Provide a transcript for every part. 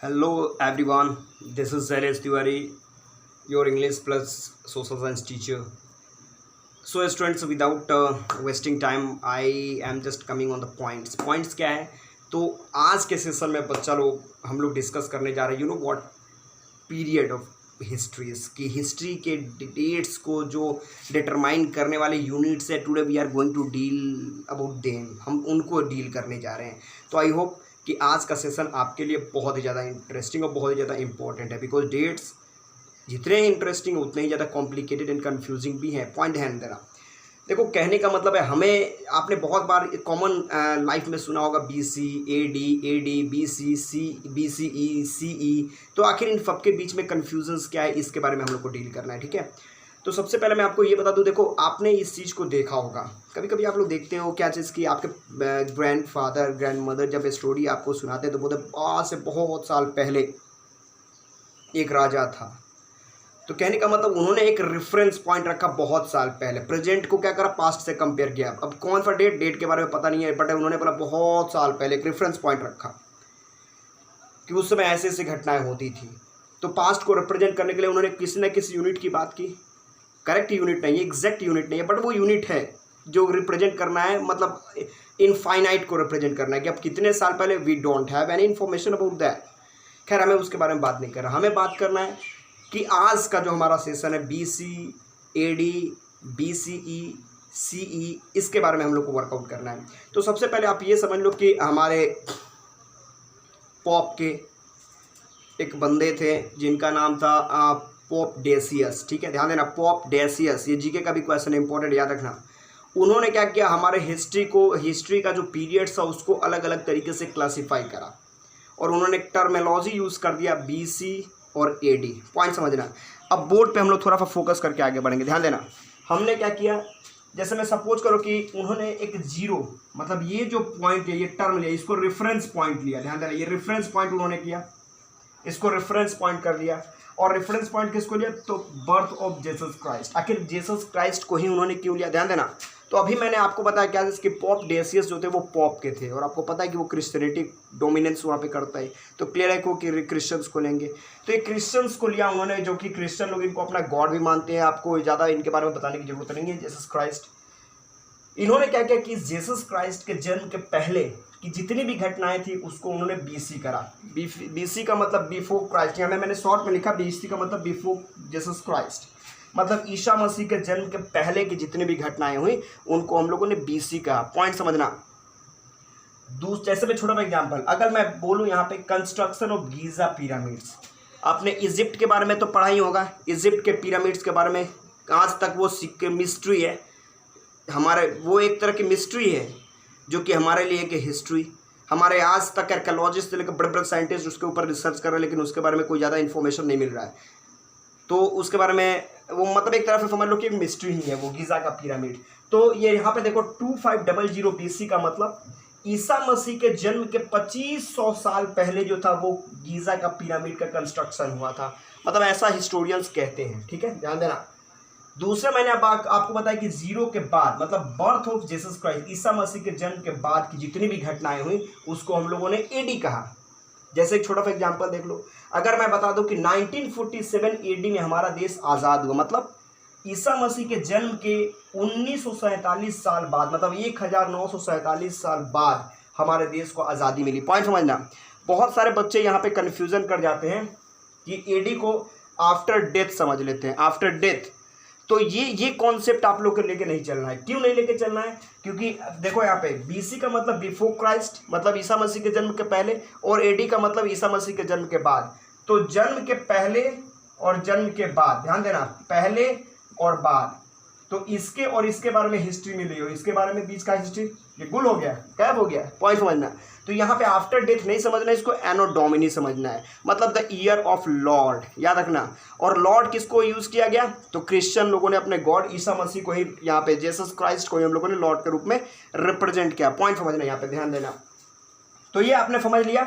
Hello everyone, this is Zailesh Tiwari, your English plus social science teacher. So students, without wasting time, I am just coming on the points. Points क्या है? तो आज के session में बच्चा लोग हम लोग डिस्कस करने जा रहे हैं व्हाट पीरियड ऑफ हिस्ट्रीज की हिस्ट्री के डेट्स को जो डिटरमाइन करने वाले यूनिट्स है today we are going to deal about them, हम उनको डील करने जा रहे हैं। तो आई होप कि आज का सेशन आपके लिए बहुत ही ज़्यादा इंटरेस्टिंग और बहुत ही ज़्यादा इंपॉर्टेंट है, बिकॉज डेट्स जितने इंटरेस्टिंग उतने ही ज़्यादा कॉम्प्लिकेटेड एंड कन्फ्यूजिंग भी हैं। पॉइंट ध्यान देना। देखो, कहने का मतलब है, हमें आपने बहुत बार कॉमन लाइफ में सुना होगा BC, AD, BC, BCE, CE। तो आखिर इन सब के बीच में कन्फ्यूजन्स क्या है, इसके बारे में हम लोग को डील करना है। ठीक है, तो सबसे पहले मैं आपको ये बता दूं, देखो आपने इस चीज़ को देखा होगा, कभी कभी आप लोग देखते हो क्या चीज़ की आपके ग्रैंडफादर ग्रैंडमदर जब स्टोरी आपको सुनाते हैं तो बोलते आज से बहुत साल पहले एक राजा था। तो कहने का मतलब उन्होंने एक रेफरेंस पॉइंट रखा बहुत साल पहले, प्रेजेंट को क्या करा, पास्ट से कंपेयर किया। अब कौन सा डेट के बारे में पता नहीं है, बट उन्होंने बोला बहुत साल पहले एक रेफरेंस पॉइंट रखा कि उस समय ऐसी ऐसी घटनाएं होती थी। तो पास्ट को रिप्रेजेंट करने के लिए उन्होंने किसी न किसी यूनिट की बात की। करेक्ट यूनिट नहीं है, एग्जैक्ट यूनिट नहीं है, बट वो यूनिट है जो रिप्रेजेंट करना है, मतलब इनफाइनाइट को रिप्रेजेंट करना है कि अब कितने साल पहले। We don't have any information about that. खैर, हमें उसके बारे में बात नहीं कर रहा, हमें बात करना है कि आज का जो हमारा सेशन है BC, AD, BCE, CE, इसके बारे में हम लोग को वर्कआउट करना है। तो सबसे पहले आप ये समझ लो कि हमारे पॉप के एक बंदे थे जिनका नाम था पोप डेसियस। ठीक है, ध्यान देना, पोप डेसियस। ये जीके का भी क्वेश्चन इंपॉर्टेंट, याद रखना। उन्होंने क्या किया, हमारे हिस्ट्री का जो पीरियड्स था उसको अलग अलग तरीके से क्लासीफाई करा, और उन्होंने एक टर्मिनोलॉजी यूज़ कर दिया BC और AD। पॉइंट समझना। अब बोर्ड पे हम लोग थोड़ा सा फोकस करके आगे बढ़ेंगे। ध्यान देना, हमने क्या किया, जैसे मैं सपोज करो कि उन्होंने एक जीरो, मतलब ये जो पॉइंट है, ये टर्म लिया, इसको रेफरेंस पॉइंट लिया। ध्यान देना, ये रेफरेंस पॉइंट उन्होंने किया, इसको रेफरेंस पॉइंट कर लिया। और रेफरेंस पॉइंट किसको लिया, तो बर्थ ऑफ जीसस क्राइस्ट। आखिर जीसस क्राइस्ट को ही उन्होंने क्यों लिया, ध्यान देना। तो अभी मैंने आपको बताया क्या, जिसके पोप डेसियस जो थे वो पॉप के थे, और आपको पता है कि वो क्रिश्चियनिटी डोमिनेंस वहाँ पे करता है। तो क्लियर है कि क्रिश्चियंस को लेंगे। तो ये क्रिश्चियंस को लिया उन्होंने, जो कि क्रिश्चियन लोग इनको अपना गॉड भी मानते हैं। आपको ज़्यादा इनके बारे में बताने की जरूरत नहीं है। जीसस क्राइस्ट, इन्होंने क्या किया कि जीसस क्राइस्ट के जन्म के पहले की जितनी भी घटनाएं थी उसको उन्होंने BC करा। BC का मतलब बिफोर क्राइस्ट, यहाँ मैंने शॉर्ट में लिखा BC का मतलब बिफोर जीसस क्राइस्ट, मतलब ईसा मसीह के जन्म के पहले की जितनी भी घटनाएं हुई उनको हम लोगों ने BC कहा। पॉइंट समझना। जैसे मैं छोटा एग्जांपल, अगर मैं बोलूं यहाँ पे कंस्ट्रक्शन ऑफ गीजा पिरामिड्स, आपने इजिप्ट के बारे में तो पढ़ा ही होगा। इजिप्ट के पिरामिड्स के बारे में आज तक वो मिस्ट्री है हमारे, वो एक तरह की मिस्ट्री है जो कि हमारे लिए एक हिस्ट्री। हमारे आज तक आर्कियोलॉजिस्ट से लेकर बड़े बड़े साइंटिस्ट उसके ऊपर रिसर्च कर रहे हैं, लेकिन उसके बारे में कोई ज़्यादा इन्फॉर्मेशन नहीं मिल रहा है। तो उसके बारे में वो मतलब एक तरह से समझ लो कि एक मिस्ट्री ही है वो गीज़ा का पिरामिड। तो ये यहाँ पे देखो 2500 BC का मतलब ईसा मसीह के जन्म के 2500 साल पहले जो था वो गीज़ा का पिरामिड का कंस्ट्रक्शन हुआ था, मतलब ऐसा हिस्टोरियंस कहते हैं। ठीक है, ध्यान देना। दूसरा, मैंने अब आपको बताया कि जीरो के बाद मतलब birth of Jesus Christ, Isa Masih के जन्म के बाद की जितनी भी घटनाएं हुई उसको हम लोगों ने AD कहा। जैसे एक छोटा सा एग्जांपल देख लो, अगर मैं बता दूं कि 1947 AD में हमारा देश आज़ाद हुआ, मतलब ईसा मसीह के जन्म के 1947 साल बाद, मतलब 1947 साल बाद हमारे देश को आज़ादी मिली। पॉइंट समझना। बहुत सारे बच्चे यहाँ पे कन्फ्यूजन कर जाते हैं कि AD को आफ्टर डेथ समझ लेते हैं, आफ्टर डेथ। तो ये कॉन्सेप्ट आप लोग को लेके नहीं चलना है। क्यों नहीं लेके चलना है, क्योंकि देखो यहाँ पे BC का मतलब बिफोर क्राइस्ट, मतलब ईसा मसीह के जन्म के पहले, और AD का मतलब ईसा मसीह के जन्म के बाद। तो जन्म के पहले और जन्म के बाद, ध्यान देना, पहले और बाद। तो इसके और इसके बारे में हिस्ट्री मिली हो, इसके बारे में बीच का हिस्ट्री ये गुल हो गया, गायब हो गया। पॉइंट समझना। तो यहाँ पे आफ्टर डेथ नहीं समझना, इसको एनो डोमिनी समझना है, मतलब द ईयर ऑफ लॉर्ड, याद रखना। और लॉर्ड किसको यूज किया गया, तो क्रिश्चियन लोगों ने अपने गॉड ईसा मसीह को ही, यहाँ पे जीसस क्राइस्ट को ही हम लोगों ने लॉर्ड के रूप में रिप्रेजेंट किया। पॉइंट समझना, यहाँ पे ध्यान देना। तो ये आपने समझ लिया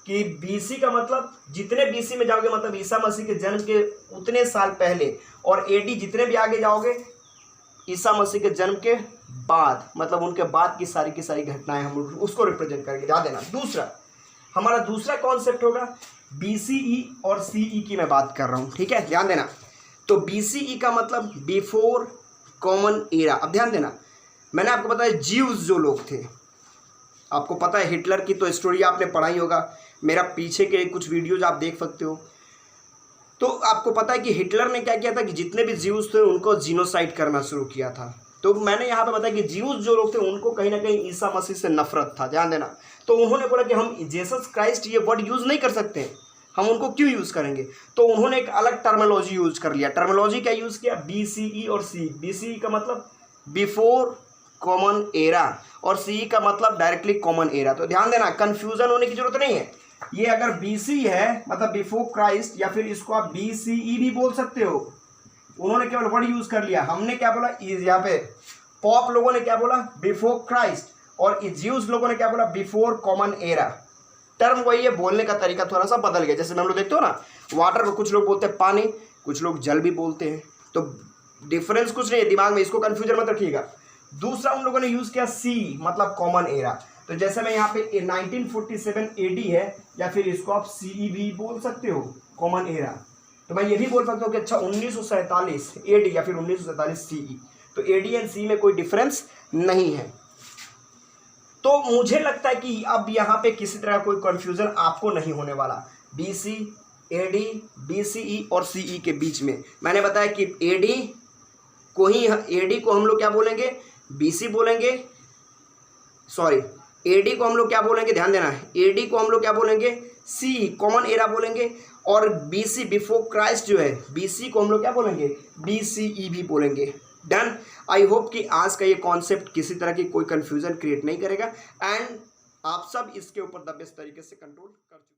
कि BC का मतलब जितने BC में जाओगे मतलब ईसा मसीह के जन्म के उतने साल पहले, और AD जितने भी आगे जाओगे ईसा मसीह के जन्म के बाद, मतलब उनके बाद की सारी घटनाएं हम उसको रिप्रेजेंट करेंगे। ध्यान देना। दूसरा, हमारा दूसरा कॉन्सेप्ट होगा BCE और CE की मैं बात कर रहा हूँ, ठीक है, ध्यान देना। तो BCE का मतलब बिफोर कॉमन एरा। अब ध्यान देना, मैंने आपको बताया ज्यूज जो लोग थे, आपको पता है हिटलर की तो स्टोरी आपने पढ़ाई होगा, मेरा पीछे के कुछ वीडियोज आप देख सकते हो। तो आपको पता है कि हिटलर ने क्या किया था कि जितने भी ज्यूज थे उनको जीनोसाइड करना शुरू किया था। तो मैंने यहाँ पे बताया कि ज्यूज जो लोग थे उनको कहीं ना कहीं ईसा मसीह से नफरत था, ध्यान देना। तो उन्होंने बोला कि हम जीसस क्राइस्ट ये वर्ड यूज़ नहीं कर सकते, हम उनको क्यों यूज़ करेंगे। तो उन्होंने एक अलग टर्मिनोलॉजी यूज कर लिया। टर्मिनोलॉजी क्या यूज़ किया, BCE और CE। BCE का मतलब बिफोर कॉमन एरा और CE का मतलब डायरेक्टली कॉमन एरा। तो ध्यान देना, कंफ्यूजन होने की जरूरत नहीं है। ये अगर BC है मतलब बिफोर क्राइस्ट, या फिर इसको आप BCE भी बोल सकते हो। उन्होंने केवल वर्ड यूज कर लिया, हमने क्या बोला, यहाँ पे पॉप लोगों ने क्या बोला, बिफोर क्राइस्ट, और ज्यूज लोगों ने क्या बोला, बिफोर कॉमन एरा। टर्म वही है, बोलने का तरीका थोड़ा सा बदल गया। जैसे हम लोग देखते हो ना, वाटर को कुछ लोग बोलते हैं पानी, कुछ लोग जल भी बोलते हैं, तो डिफरेंस कुछ नहीं है दिमाग में, इसको कंफ्यूजन मत रखिएगा। दूसरा उन लोगों ने यूज किया C मतलब कॉमन एरा। तो जैसे मैं यहाँ पे 1947 AD है, या फिर इसको आप CE भी बोल सकते हो, कॉमन एरा। तो मैं ये भी बोल सकता हूँ कि अच्छा 1947 AD या फिर 1947 CE। तो AD एंड CE में कोई डिफरेंस नहीं है। तो मुझे लगता है कि अब यहाँ पे किसी तरह कोई कंफ्यूजन आपको नहीं होने वाला। BC, AD, BCE और CE के बीच में मैंने बताया कि AD को हम लोग क्या बोलेंगे, BC बोलेंगे, सॉरी AD को हम लोग क्या बोलेंगे, ध्यान देना, AD को हम लोग क्या बोलेंगे, CE कॉमन एरा बोलेंगे, और BC बिफोर क्राइस्ट जो है, BC को हम लोग क्या बोलेंगे, BCE भी बोलेंगे। डन। आई होप कि आज का ये कॉन्सेप्ट किसी तरह की कोई कंफ्यूजन क्रिएट नहीं करेगा, एंड आप सब इसके ऊपर द बेस्ट तरीके से कंट्रोल कर चुके हैं।